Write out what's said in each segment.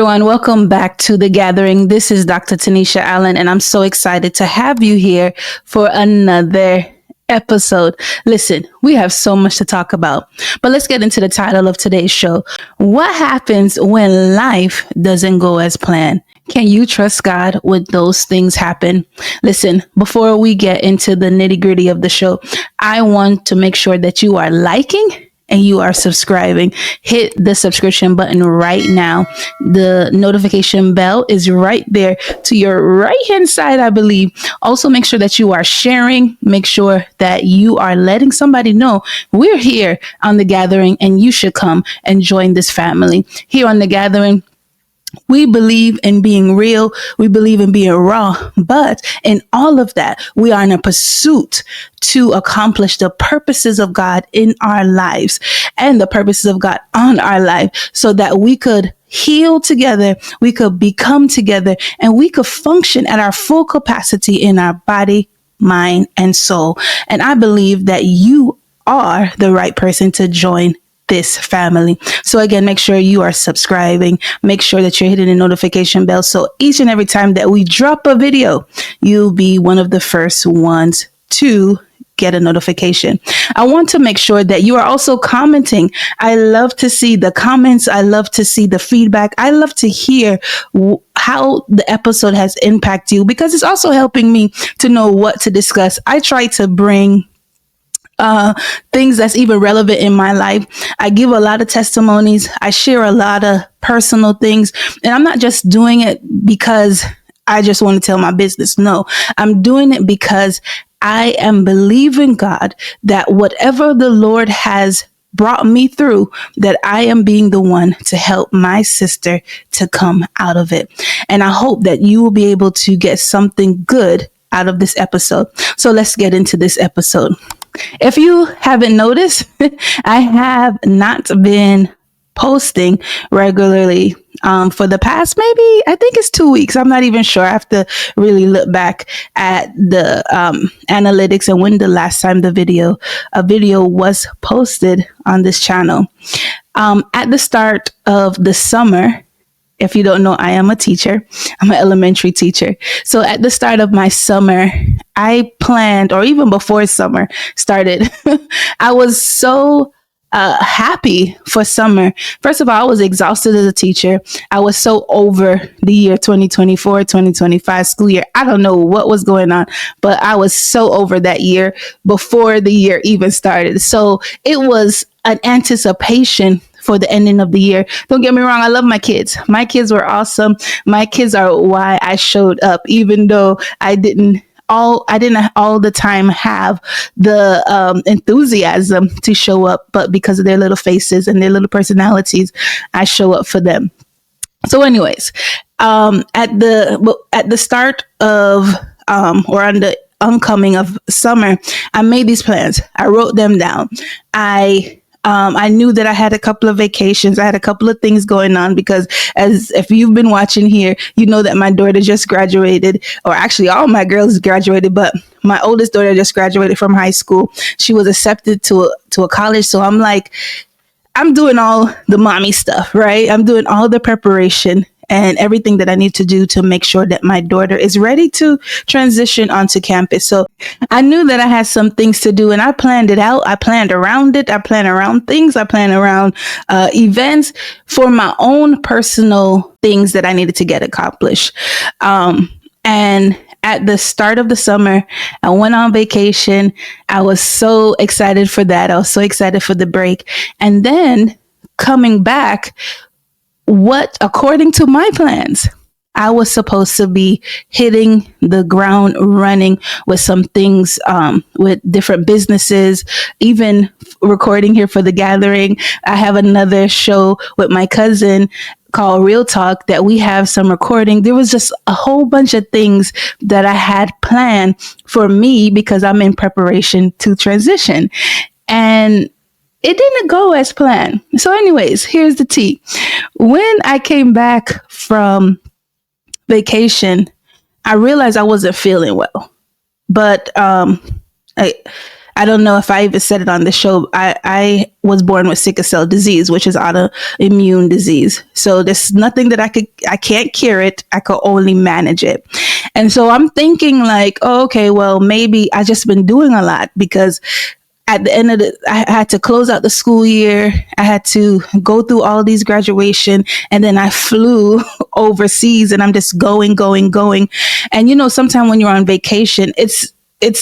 everyone. Welcome back to The Gathering. This is Dr. Tanisha Allen, and I'm so excited to have you here for another episode. Listen, we have so much to talk about, but let's get into the title of today's show. What happens when life doesn't go as planned? Can you trust God when those things happen? Listen, before we get into the nitty gritty of the show, I want to make sure that you are liking and you are subscribing. Hit the subscription button right now. The notification bell is right there to your right hand side, I believe. Also, make sure that you are sharing. Make sure that you are letting somebody know we're here on The Gathering and you should come and join this family. Here on The Gathering, we believe in being real. We believe in being raw. But in all of that, we are in a pursuit to accomplish the purposes of God in our lives and the purposes of God on our life so that we could heal together, we could become together, and we could function at our full capacity in our body, mind, and soul. And I believe that you are the right person to join this family. So again, make sure you are subscribing. Make sure that you're hitting the notification bell. So each and every time that we drop a video, you'll be one of the first ones to get a notification. I want to make sure that you are also commenting. I love to see the comments. I love to see the feedback. I love to hear how the episode has impacted you because it's also helping me to know what to discuss. I try to bring things that's even relevant in my life. I give a lot of testimonies. I share a lot of personal things, and I'm not just doing it because I just want to tell my business. No, I'm doing it because I am believing God that whatever the Lord has brought me through, that I am being the one to help my sister to come out of it. And I hope that you will be able to get something good out of this episode. So let's get into this episode. If you haven't noticed, I have not been posting regularly for the past, maybe, I think it's 2 weeks. I'm not even sure. I have to really look back at the analytics and when the last time a video was posted on this channel. At the start of the summer, if you don't know, I am a teacher. I'm an elementary teacher. So at the start of my summer, I planned, or even before summer started, I was so happy for summer. First of all, I was exhausted as a teacher. I was so over the year 2024, 2025 school year. I don't know what was going on, but I was so over that year before the year even started. So it was an anticipation for the ending of the year. Don't get me wrong. I love my kids. My kids were awesome. My kids are why I showed up, even though I didn't all the time have the enthusiasm to show up, but because of their little faces and their little personalities, I show up for them. So anyways, at the start of or on the oncoming of summer, I made these plans. I wrote them down. I knew that I had a couple of vacations. I had a couple of things going on because if you've been watching here, you know that my daughter just graduated, or actually all my girls graduated, but my oldest daughter just graduated from high school. She was accepted to a college. So I'm doing all the mommy stuff, right? I'm doing all the preparation and everything that I need to do to make sure that my daughter is ready to transition onto campus. So I knew that I had some things to do and I planned it out. I planned around it. I planned around things. I planned around events for my own personal things that I needed to get accomplished. And at the start of the summer, I went on vacation. I was so excited for that. I was so excited for the break. And then coming back, according to my plans, I was supposed to be hitting the ground running with some things, with different businesses, even recording here for The Gathering. I have another show with my cousin called Real Talk that we have some recording. There was just a whole bunch of things that I had planned for me because I'm in preparation to transition. And it didn't go as planned. So anyways, here's the tea. When I came back from vacation, I realized I wasn't feeling well. But I I don't know if I even said it on the show. I was born with sickle cell disease, which is autoimmune disease. So there's nothing that I can't cure it. I could only manage it. And so I'm thinking like, oh, okay, well, maybe I just been doing a lot because at the end of I had to close out the school year. I had to go through all these graduation, and then I flew overseas, and I'm just going. And sometimes when you're on vacation, it's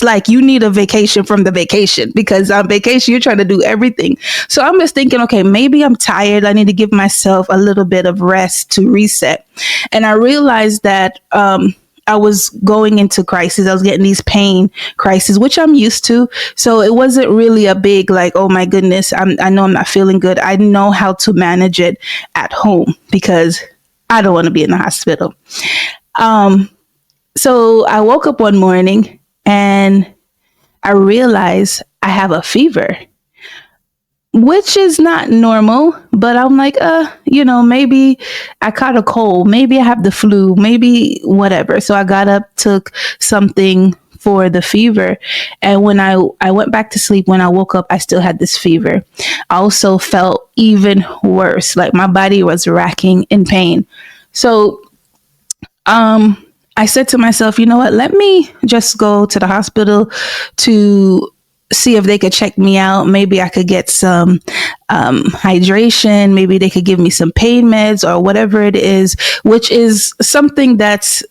like you need a vacation from the vacation, because on vacation you're trying to do everything. So I'm just thinking, okay, maybe I'm tired. I need to give myself a little bit of rest to reset. And I realized that I was going into crisis. I was getting these pain crises, which I'm used to. So it wasn't really a big like, oh my goodness, I know I'm not feeling good. I know how to manage it at home because I don't want to be in the hospital. So I woke up one morning and I realized I have a fever, which is not normal, but I'm like, maybe I caught a cold, maybe I have the flu, maybe whatever. So I got up, took something for the fever. And when I went back to sleep, when I woke up, I still had this fever. I also felt even worse, like my body was racking in pain. So, I said to myself, you know what, let me just go to the hospital to see if they could check me out. Maybe I could get some hydration. Maybe they could give me some pain meds or whatever it is, which is something that's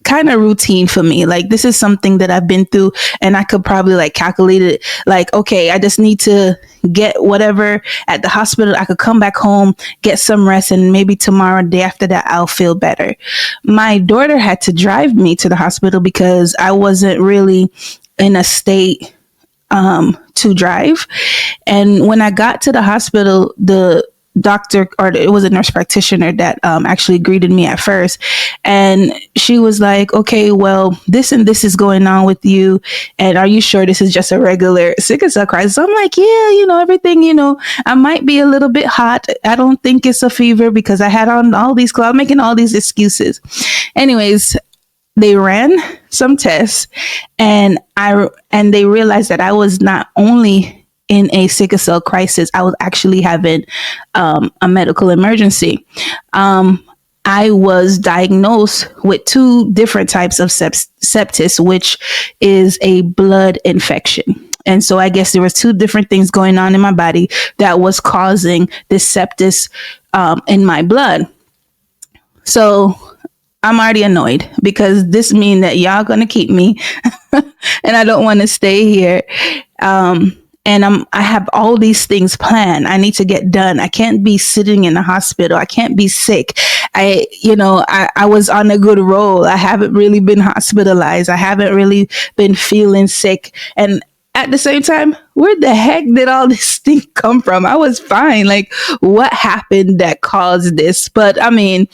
kind of routine for me. Like this is something that I've been through, and I could probably like calculate it. Like, okay, I just need to get whatever at the hospital. I could come back home, get some rest, and maybe tomorrow, day after that, I'll feel better. My daughter had to drive me to the hospital because I wasn't really in a state to drive. And when I got to the hospital, the doctor, or it was a nurse practitioner that actually greeted me at first, and she was like, okay, well, this and this is going on with you, and are you sure this is just a regular sickle cell crisis? I'm like, yeah, everything, I might be a little bit hot. I don't think it's a fever because I had on all these clothes, making all these excuses. Anyways, they ran some tests, and they realized that I was not only in a sickle cell crisis, I was actually having a medical emergency. I was diagnosed with 2 different types of sepsis, which is a blood infection. And so I guess there was 2 different things going on in my body that was causing this sepsis in my blood. So I'm already annoyed because this means that y'all gonna keep me and I don't want to stay here. And I have all these things planned. I need to get done. I can't be sitting in the hospital. I can't be sick. I was on a good roll. I haven't really been hospitalized. I haven't really been feeling sick. And at the same time, where the heck did all this thing come from? I was fine. Like, what happened that caused this? But I mean,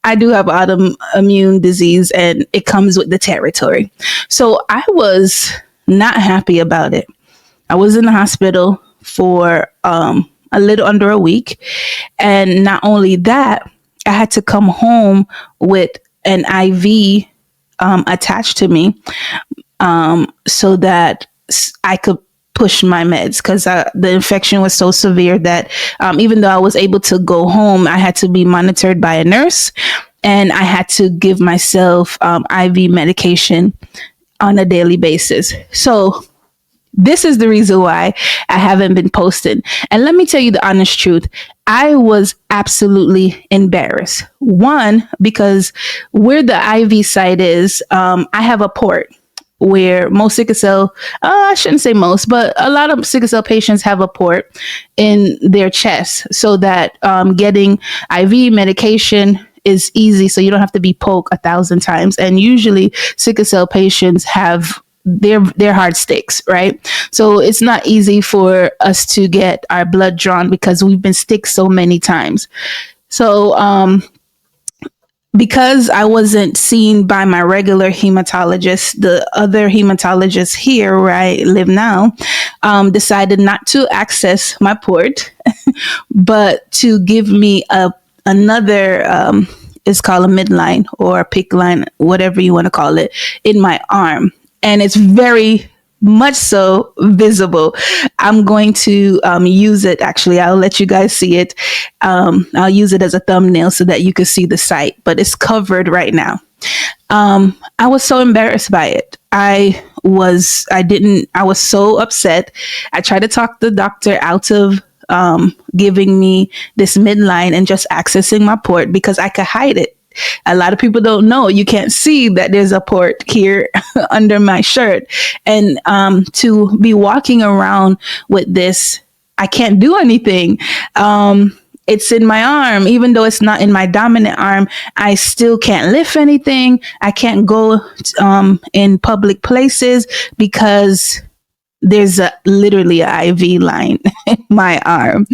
I do have autoimmune disease, and it comes with the territory. So I was not happy about it. I was in the hospital for a little under a week. And not only that, I had to come home with an IV attached to me so that I could push my meds, because the infection was so severe that even though I was able to go home, I had to be monitored by a nurse, and I had to give myself IV medication on a daily basis. So this is the reason why I haven't been posting. And let me tell you the honest truth. I was absolutely embarrassed. One, because where the IV site is, I have a port where most sickle cell, I shouldn't say most, but a lot of sickle cell patients have a port in their chest so that getting IV medication is easy, so you don't have to be poked 1,000 times. And usually sickle cell patients have their hard sticks, right? So it's not easy for us to get our blood drawn because we've been sticked so many times. So because I wasn't seen by my regular hematologist, the other hematologist here where I live now decided not to access my port, but to give me another, it's called a midline or a PICC line, whatever you want to call it, in my arm. And it's very much so visible. I'm going to use it. Actually, I'll let you guys see it. I'll use it as a thumbnail so that you can see the site, but it's covered right now. I was so embarrassed by it. I was so upset. I tried to talk the doctor out of giving me this midline and just accessing my port because I could hide it. A lot of people don't know. You can't see that there's a port here under my shirt. And to be walking around with this, I can't do anything. It's in my arm, even though it's not in my dominant arm. I still can't lift anything. I can't go in public places because there's literally an IV line in my arm.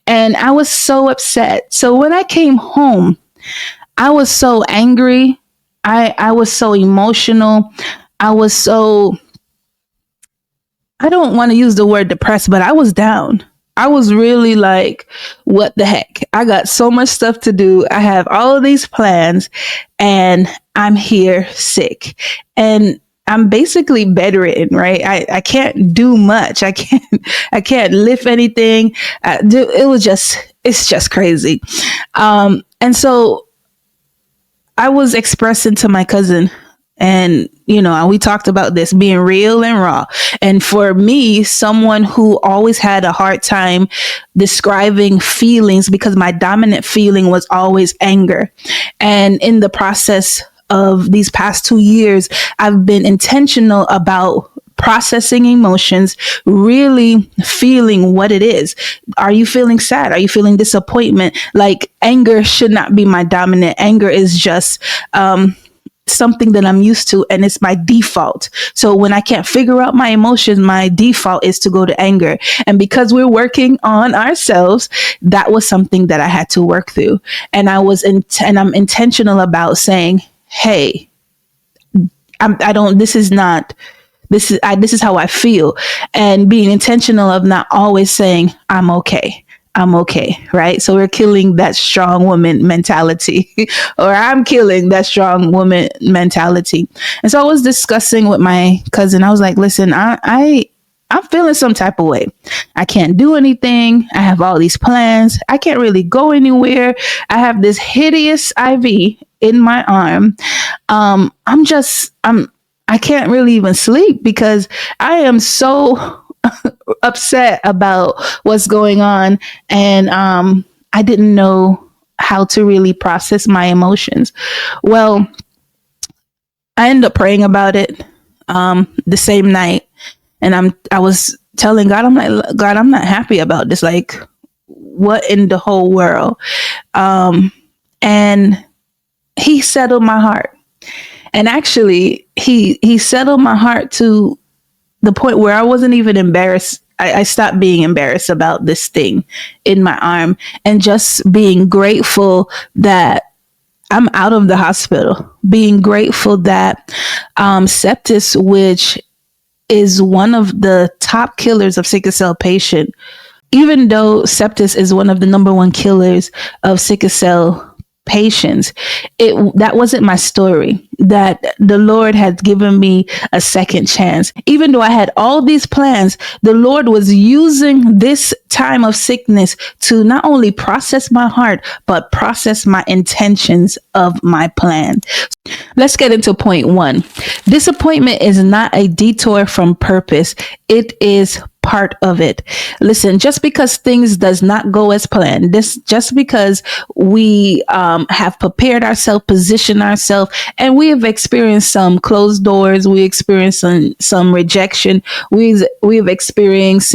And I was so upset. So when I came home, I was so angry. I was so emotional. I was so, I don't want to use the word depressed, but I was down. I was really like, what the heck? I got so much stuff to do. I have all of these plans and I'm here sick. And I'm basically bedridden, right? I can't do much. I can't lift anything. It's just crazy. And so I was expressing to my cousin, and, we talked about this being real and raw. And for me, someone who always had a hard time describing feelings because my dominant feeling was always anger. And in the process of these past 2 years, I've been intentional about processing emotions, really feeling what it is. Are you feeling sad? Are you feeling disappointment? Like, anger should not be my dominant. Anger is just something that I'm used to, and it's my default. So when I can't figure out my emotions, my default is to go to anger. And because we're working on ourselves, that was something that I had to work through. And I'm intentional about saying, hey, this is how I feel, and being intentional of not always saying I'm okay. I'm okay, right? So we're killing that strong woman mentality, or I'm killing that strong woman mentality. And so I was discussing with my cousin. I was like, listen, I'm feeling some type of way. I can't do anything. I have all these plans. I can't really go anywhere. I have this hideous IV in my arm. I can't really even sleep because I am so upset about what's going on. And I didn't know how to really process my emotions. Well, I ended up praying about it the same night. And I was telling God, I'm like, God, I'm not happy about this. Like, what in the whole world? And he settled my heart. And actually, he settled my heart to the point where I wasn't even embarrassed. I stopped being embarrassed about this thing in my arm and just being grateful that I'm out of the hospital, being grateful that sepsis, which is one of the top killers of sickle cell patient, even though sepsis is one of the number one killers of sickle cell patients, that wasn't my story. That the Lord had given me a second chance. Even though I had all these plans, the Lord was using this time of sickness to not only process my heart, but process my intentions of my plan. Let's get into point 1. Disappointment is not a detour from purpose. It is part of it. Listen, just because things does not go as planned, just because we have prepared ourselves, positioned ourselves, and we have experienced some closed doors, we experienced some rejection, we've experienced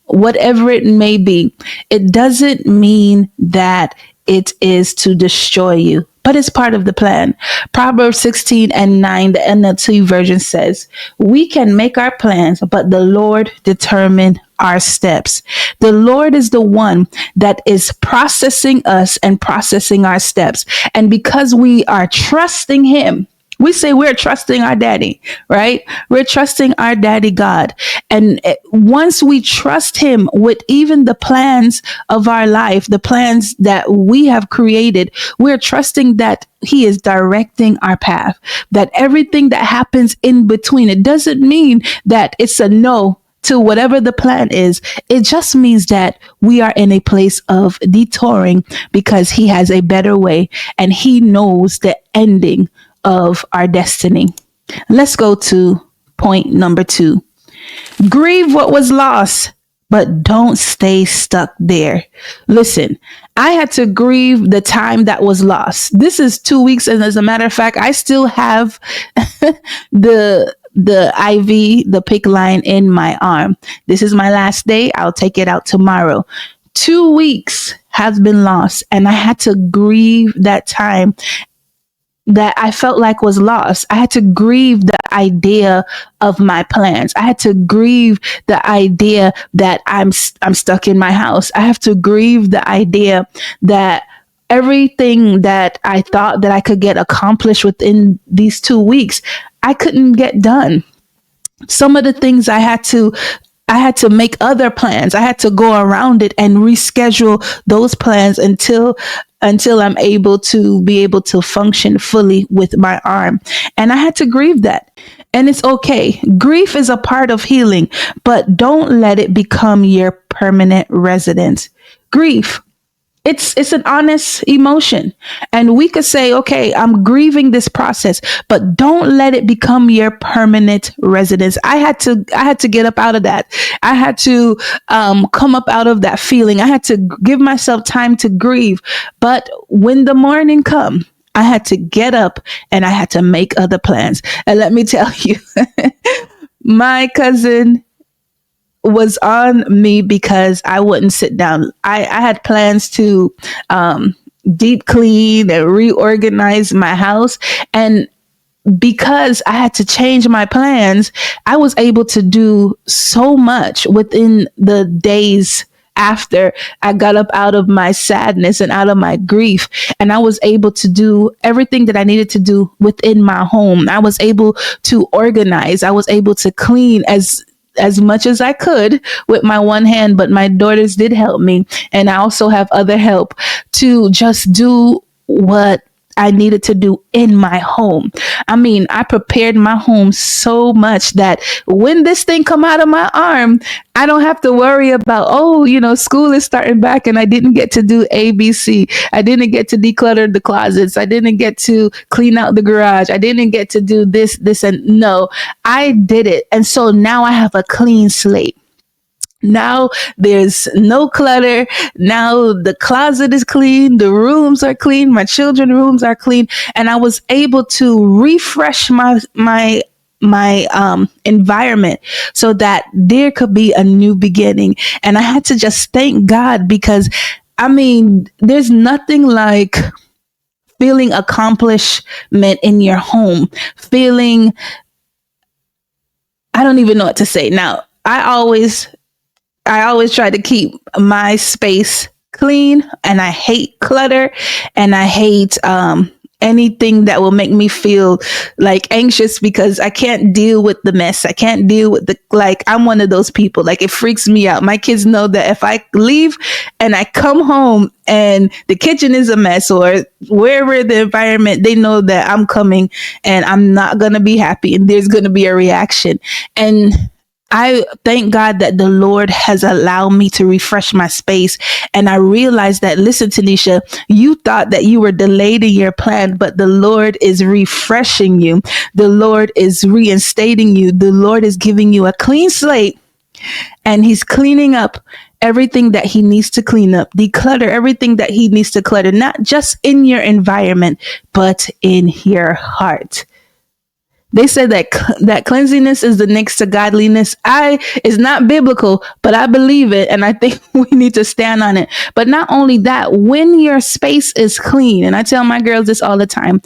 whatever it may be, it doesn't mean that it is to destroy you, but it's part of the plan. Proverbs 16:9, the NLT version says, we can make our plans, but the Lord determine our steps. The Lord is the one that is processing us and processing our steps. And because we are trusting him, We say we're trusting our daddy, right? We're trusting our daddy God. And once we trust him with even the plans of our life, the plans that we have created, we're trusting that he is directing our path, that everything that happens in between, it doesn't mean that it's a no to whatever the plan is. It just means that we are in a place of detouring because he has a better way and he knows the ending of our destiny. Let's go to point number 2. Grieve what was lost, but don't stay stuck there. Listen, I had to grieve the time that was lost. This is 2 weeks, and as a matter of fact, I still have the IV, the pick line in my arm. This is my last day. I'll take it out tomorrow. 2 weeks has been lost, and I had to grieve that time that I felt like was lost. I had to grieve the idea of my plans. I had to grieve the idea that I'm stuck in my house. I have to grieve the idea that everything that I thought that I could get accomplished within these 2 weeks, I couldn't get done. Some of the things I had to make other plans. I had to go around it and reschedule those plans until I'm able to function fully with my arm. And I had to grieve that. And it's okay. Grief is a part of healing, but don't let it become your permanent residence. Grief, it's an honest emotion. And we could say, okay, I'm grieving this process, but don't let it become your permanent residence. I had to get up out of that. I had to come up out of that feeling. I had to give myself time to grieve. But when the morning come, I had to get up and I had to make other plans. And let me tell you, my cousin was on me because I wouldn't sit down. I had plans to deep clean and reorganize my house. And because I had to change my plans, I was able to do so much within the days after I got up out of my sadness and out of my grief. And I was able to do everything that I needed to do within my home. I was able to organize. I was able to clean as much as I could with my one hand, but my daughters did help me. And I also have other help to just do what I needed to do in my home. I mean, I prepared my home so much that when this thing come out of my arm, I don't have to worry about, school is starting back and I didn't get to do ABC. I didn't get to declutter the closets. I didn't get to clean out the garage. I didn't get to do this, and no, I did it. And so now I have a clean slate. Now there's no clutter. Now the closet is clean. The rooms are clean. My children's rooms are clean. And I was able to refresh my environment so that there could be a new beginning. And I had to just thank God because, I mean, there's nothing like feeling accomplishment in your home, I don't even know what to say. Now, I always try to keep my space clean, and I hate clutter, and I hate anything that will make me feel like anxious because I can't deal with the mess. I can't deal with I'm one of those people. Like, it freaks me out. My kids know that if I leave and I come home and the kitchen is a mess or wherever the environment, they know that I'm coming and I'm not going to be happy and there's going to be a reaction. And I thank God that the Lord has allowed me to refresh my space. And I realized that, listen, Tanisha, you thought that you were delayed in your plan, but the Lord is refreshing you. The Lord is reinstating you. The Lord is giving you a clean slate, and he's cleaning up everything that he needs to clean up, declutter everything that he needs to clutter, not just in your environment, but in your heart. They said that cleanliness is the next to godliness. It's not biblical, but I believe it. And I think we need to stand on it. But not only that, when your space is clean, and I tell my girls this all the time,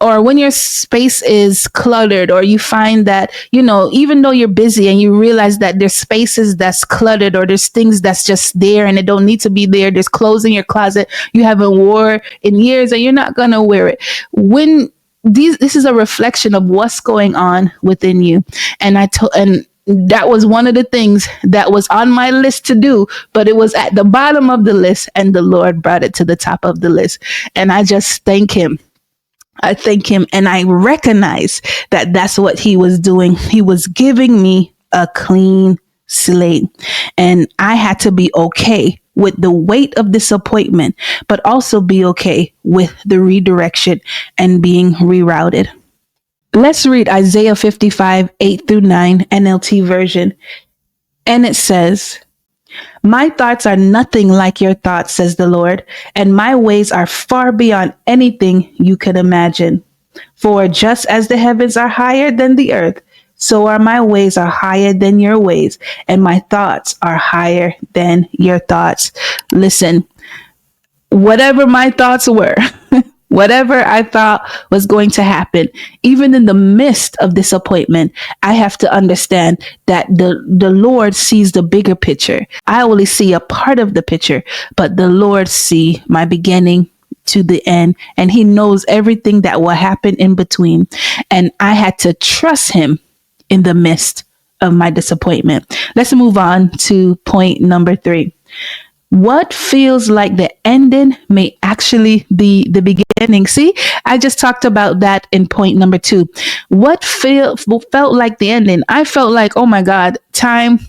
or when your space is cluttered, or you find that, even though you're busy and you realize that there's spaces that's cluttered, or there's things that's just there and it don't need to be there. There's clothes in your closet you haven't wore in years and you're not going to wear it. this is a reflection of what's going on within you. And that was one of the things that was on my list to do, but it was at the bottom of the list, and the Lord brought it to the top of the list. And I just thank him. I thank him, and I recognize that that's what he was doing. He was giving me a clean slate, and I had to be okay with the weight of disappointment, but also be okay with the redirection and being rerouted. Let's read Isaiah 55, 8 through 9, NLT version. And it says, "My thoughts are nothing like your thoughts, says the Lord, and my ways are far beyond anything you could imagine. For just as the heavens are higher than the earth, so are my ways are higher than your ways, and my thoughts are higher than your thoughts." Listen, whatever my thoughts were, whatever I thought was going to happen, even in the midst of disappointment, I have to understand that the Lord sees the bigger picture. I only see a part of the picture, but the Lord see my beginning to the end, and he knows everything that will happen in between. And I had to trust him in the midst of my disappointment. Let's move on to point number 3. What feels like the ending may actually be the beginning. See, I just talked about that in point number 2. What felt like the ending? I felt like, oh my God, time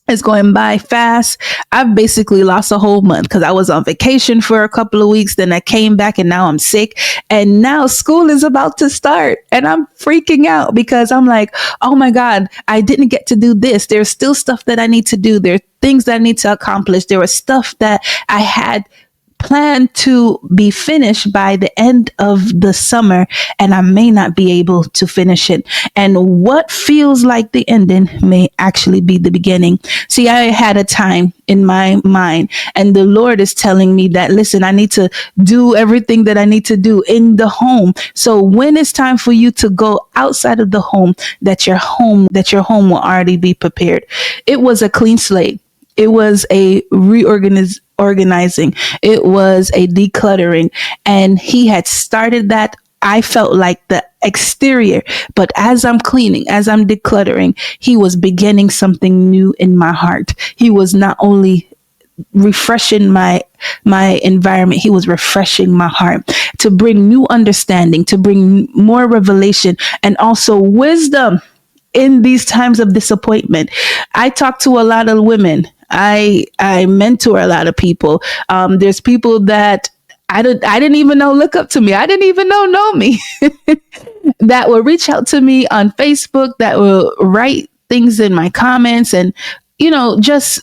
is going by fast. I've basically lost a whole month because I was on vacation for a couple of weeks. Then I came back and now I'm sick. And now school is about to start. And I'm freaking out because I'm like, oh my God, I didn't get to do this. There's still stuff that I need to do. There are things that I need to accomplish. There was stuff that I had planned to be finished by the end of the summer, and I may not be able to finish it. And what feels like the ending may actually be the beginning. See, I had a time in my mind, and the Lord is telling me that, listen, I need to do everything that I need to do in the home. So when it's time for you to go outside of the home, that your home will already be prepared. It was a clean slate. It was a organizing. It was a decluttering. And he had started that. I felt like the exterior, but as I'm cleaning, as I'm decluttering, he was beginning something new in my heart. He was not only refreshing my environment, he was refreshing my heart to bring new understanding, to bring more revelation, and also wisdom in these times of disappointment. I talk to a lot of women. I mentor a lot of people. There's people that I didn't even know look up to me. I didn't even know me that will reach out to me on Facebook, that will write things in my comments, and just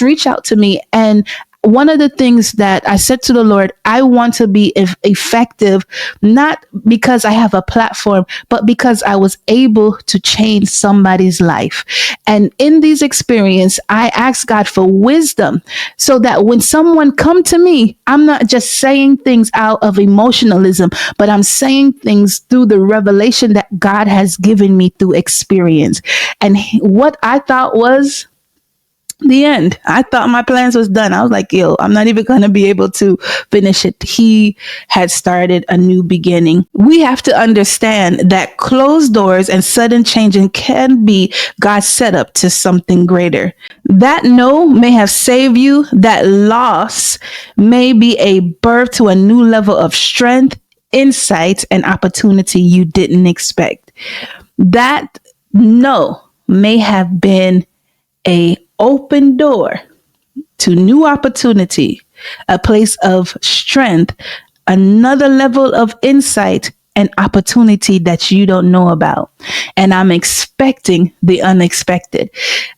reach out to me. And one of the things that I said to the Lord, I want to be effective, not because I have a platform, but because I was able to change somebody's life. And in these experiences, I asked God for wisdom so that when someone come to me, I'm not just saying things out of emotionalism, but I'm saying things through the revelation that God has given me through experience. And what I thought was the end. I thought my plans was done. I was like, yo, I'm not even going to be able to finish it. He had started a new beginning. We have to understand that closed doors and sudden changing can be God's setup to something greater. That no may have saved you. That loss may be a birth to a new level of strength, insight, and opportunity you didn't expect. That no may have been a open door to new opportunity, a place of strength, another level of insight and opportunity that you don't know about. And I'm expecting the unexpected.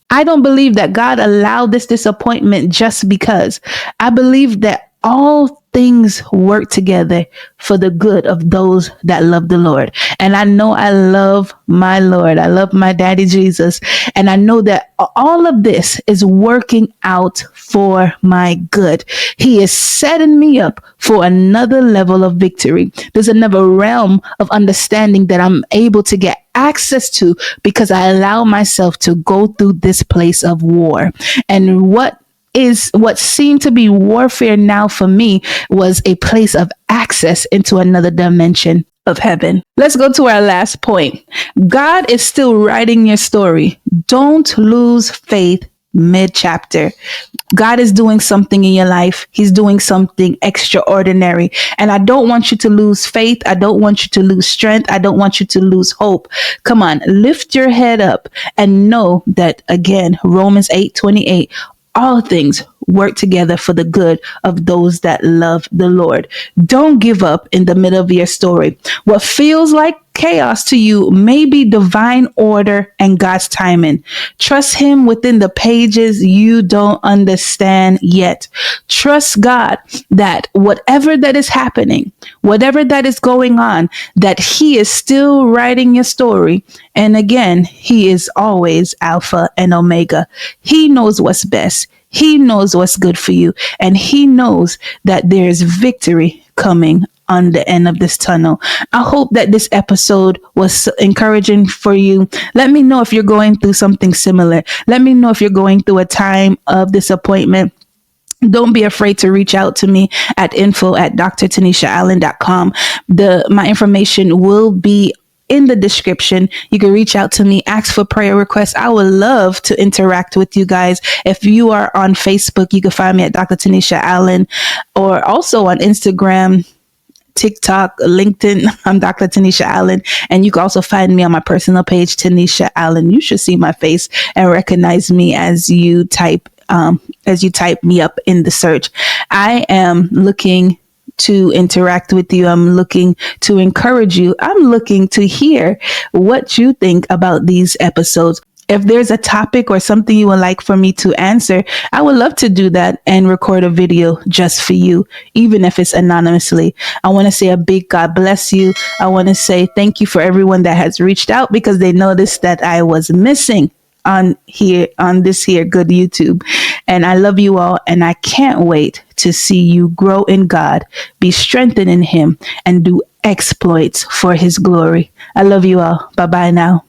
I don't believe that God allowed this disappointment just because. I believe that all things work together for the good of those that love the Lord. And I know I love my Lord. I love my daddy Jesus. And I know that all of this is working out for my good. He is setting me up for another level of victory. There's another realm of understanding that I'm able to get access to because I allow myself to go through this place of war. And what seemed to be warfare now for me was a place of access into another dimension. of heaven. Let's go to our last point. God is still writing your story. Don't lose faith mid chapter. God is doing something in your life. He's doing something extraordinary. And I don't want you to lose faith. I don't want you to lose strength. I don't want you to lose hope. Come on, lift your head up and know that again, Romans 8:28, all things work together for the good of those that love the Lord. Don't give up in the middle of your story. What feels like chaos to you may be divine order and God's timing. Trust Him within the pages you don't understand yet. Trust God that whatever that is happening, whatever that is going on, that He is still writing your story. And again, He is always Alpha and Omega. He knows what's best. He knows what's good for you. And He knows that there is victory coming on the end of this tunnel. I hope that this episode was encouraging for you. Let me know if you're going through something similar. Let me know if you're going through a time of disappointment. Don't be afraid to reach out to me at info@drtanishaAllen.com. My information will be in the description. You can reach out to me, ask for prayer requests. I would love to interact with you guys. If you are on Facebook, you can find me at Dr. Tanisha Allen, or also on Instagram, TikTok, LinkedIn. I'm Dr. Tanisha Allen. And you can also find me on my personal page, Tanisha Allen. You should see my face and recognize me as you type me up in the search. I am looking to interact with you. I'm looking to encourage you. I'm looking to hear what you think about these episodes. If there's a topic or something you would like for me to answer, I would love to do that and record a video just for you, even if it's anonymously. I want to say a big God bless you. I want to say thank you for everyone that has reached out because they noticed that I was missing on this here good YouTube. And I love you all, and I can't wait to see you grow in God, be strengthened in Him, and do exploits for His glory. I love you all. Bye bye now.